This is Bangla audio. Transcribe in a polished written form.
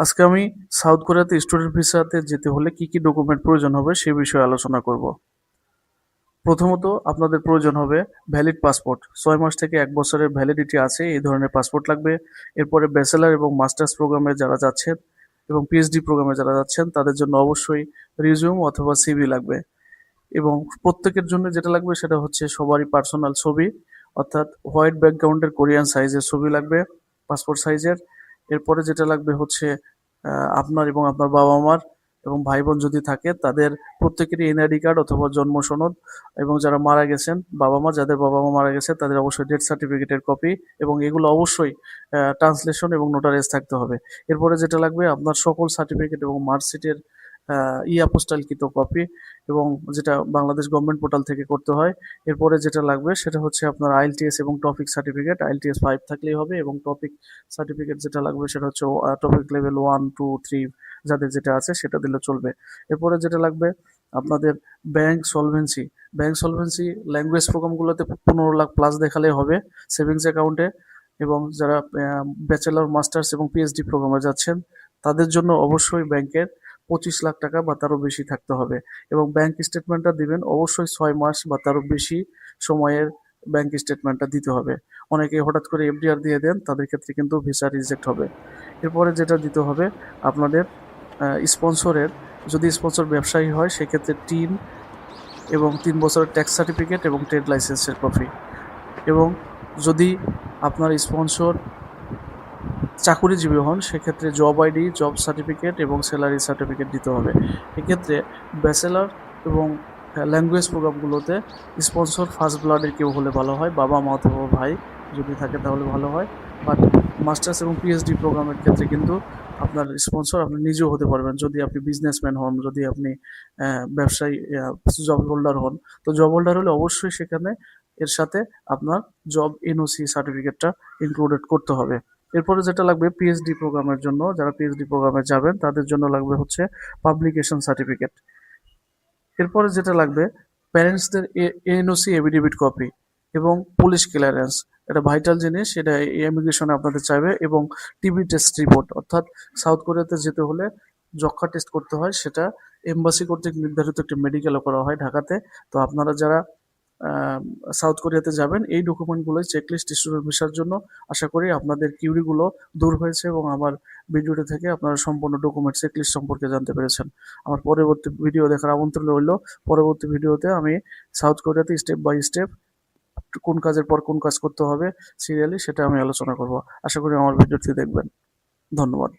আজকে আমি সাউথ কোরিয়াতে স্টুডেন্ট ভিসাতে যেতে হলে কি কি ডকুমেন্ট প্রয়োজন হবে সে বিষয়ে আলোচনা করব। প্রথমত আপনাদের প্রয়োজন হবে ভ্যালিড পাসপোর্ট। 6 মাস থেকে 1 বছরের ভ্যালিডিটি আছে এই ধরনের পাসপোর্ট লাগবে। এরপরে ব্যাচেলার এবং মাস্টার্স প্রোগ্রামে যারা যাচ্ছেন এবং পিএইচডি প্রোগ্রামে যারা যাচ্ছেন তাদের জন্য অবশ্যই রিজিউম অথবা সিভি লাগবে। এবং প্রত্যেকের জন্য যেটা লাগবে সেটা হচ্ছে সবারই পার্সোনাল ছবি, অর্থাৎ হোয়াইট ব্যাকগ্রাউন্ডের কোরিয়ান সাইজের ছবি লাগবে, পাসপোর্ট সাইজের। এরপরে যেটা লাগবে হচ্ছে আপনার এবং আপনার বাবা মার এবং ভাই বোন যদি থাকে তাদের প্রত্যেকেরই এনআইডি কার্ড অথবা জন্ম সনদ, এবং যারা মারা গেছেন বাবা মা, যাদের বাবা মা মারা গেছে তাদের অবশ্যই ডেথ সার্টিফিকেটের কপি, এবং এগুলো অবশ্যই ট্রান্সলেশন এবং নোটারাইজ থাকতে হবে। এরপরে যেটা লাগবে আপনার সকল সার্টিফিকেট এবং মার্কশিটের ই আপোস্টালকৃত কপি, এবং যেটা বাংলাদেশ গভর্নমেন্ট পোর্টাল থেকে করতে হয়। এরপরে যেটা লাগবে সেটা হচ্ছে আপনার আইএলটিএস এবং টপিক সার্টিফিকেট। আইএলটিএস 5 থাকলেই হবে, এবং টপিক সার্টিফিকেট যেটা লাগবে সেটা হচ্ছে টপিক লেভেল 1, 2, 3 যাদের যেটা আছে সেটা দিলে চলবে। এরপরে যেটা লাগবে আপনাদের ব্যাংক সলভেন্সি ল্যাঙ্গুয়েজ প্রোগ্রামগুলোতে 15 লাখ প্লাস দেখালেই হবে সেভিংস অ্যাকাউন্টে। এবং যারা ব্যাচেলর, মাস্টার্স এবং পিএইচডি প্রোগ্রামে যাচ্ছেন তাদের জন্য অবশ্যই ব্যাংকের 25 লাখ টাকা বা তারও বেশি থাকতে হবে। এবং ব্যাংক স্টেটমেন্টটা দিবেন অবশ্যই 6 মাস বা তারও বেশি সময়ের ব্যাংক স্টেটমেন্টটা দিতে হবে। অনেকে হঠাৎ করে এফডিআর দিয়ে দেন, তাদের ক্ষেত্রে কিন্তু ভিসা রিজেক্ট হবে। এরপরে যেটা দিতে হবে আপনাদের স্পন্সরের, যদি স্পন্সর ব্যবসায়ী হয় সেক্ষেত্রে টিন এবং 3 বছরের ট্যাক্স সার্টিফিকেট এবং ট্রেড লাইসেন্সের কপি। এবং যদি আপনার স্পন্সর চাকুরিজীবী হন সেক্ষেত্রে জব আইডি, জব সার্টিফিকেট এবং স্যালারি সার্টিফিকেট দিতে হবে। এক্ষেত্রে ব্যাচেলার এবং ল্যাঙ্গুয়েজ প্রোগ্রামগুলোতে স্পন্সর ফার্স্ট ব্লাডের কেউ হলে ভালো হয়, বাবা মা অথবা ভাই যদি থাকে তাহলে ভালো হয়। বাট মাস্টার্স এবং পিএইচডি প্রোগ্রামের ক্ষেত্রে কিন্তু আপনার স্পন্সর আপনি নিজেও হতে পারবেন যদি আপনি বিজনেসম্যান হন, যদি আপনি ব্যবসায়ী জব হোল্ডার হন। তো জব হোল্ডার হলে অবশ্যই সেখানে এর সাথে আপনার জব এনওসি সার্টিফিকেটটা ইনক্লুডেড করতে হবে। এরপরে যেটা লাগবে পিএইচডি প্রোগ্রামের জন্য, যারা পিএইচডি প্রোগ্রামে যাবেন তাদের জন্য লাগবে হচ্ছে পাবলিকেশন সার্টিফিকেট। এরপরে যেটা লাগবে প্যারেন্টসদের এনওসি এফিডেভিট কপি এবং পুলিশ ক্লিয়ারেন্স। এটা ভাইটাল জিনিস, এটা ইমিগ্রেশনে আপনাদের চাইবে। এবং টিবি টেস্ট রিপোর্ট, অর্থাৎ সাউথ কোরিয়াতে যেতে হলে যক্ষা টেস্ট করতে হয়, সেটা এম্বাসি কর্তৃক নির্ধারিত একটি মেডিকেলও করা হয় ঢাকাতে। তো আপনারা যারা সাউথ কোরিয়াতে যাবেন এই ডকুমেন্টগুলোই চেকলিস্ট স্টুডেন্ট ভিসার জন্য। আশা করি আপনাদের কিউরিগুলো দূর হয়েছে এবং আমার ভিডিওটি থেকে আপনারা সম্পূর্ণ ডকুমেন্ট চেকলিস্ট সম্পর্কে জানতে পেরেছেন। আমার পরবর্তী ভিডিও দেখার আমন্ত্রণ রইল। পরবর্তী ভিডিওতে আমি সাউথ কোরিয়াতে স্টেপ বাই স্টেপ কোন কাজের পর কোন কাজ করতে হবে সিরিয়ালি সেটা আমি আলোচনা করব। আশা করি আমার ভিডিওটি দেখবেন। ধন্যবাদ।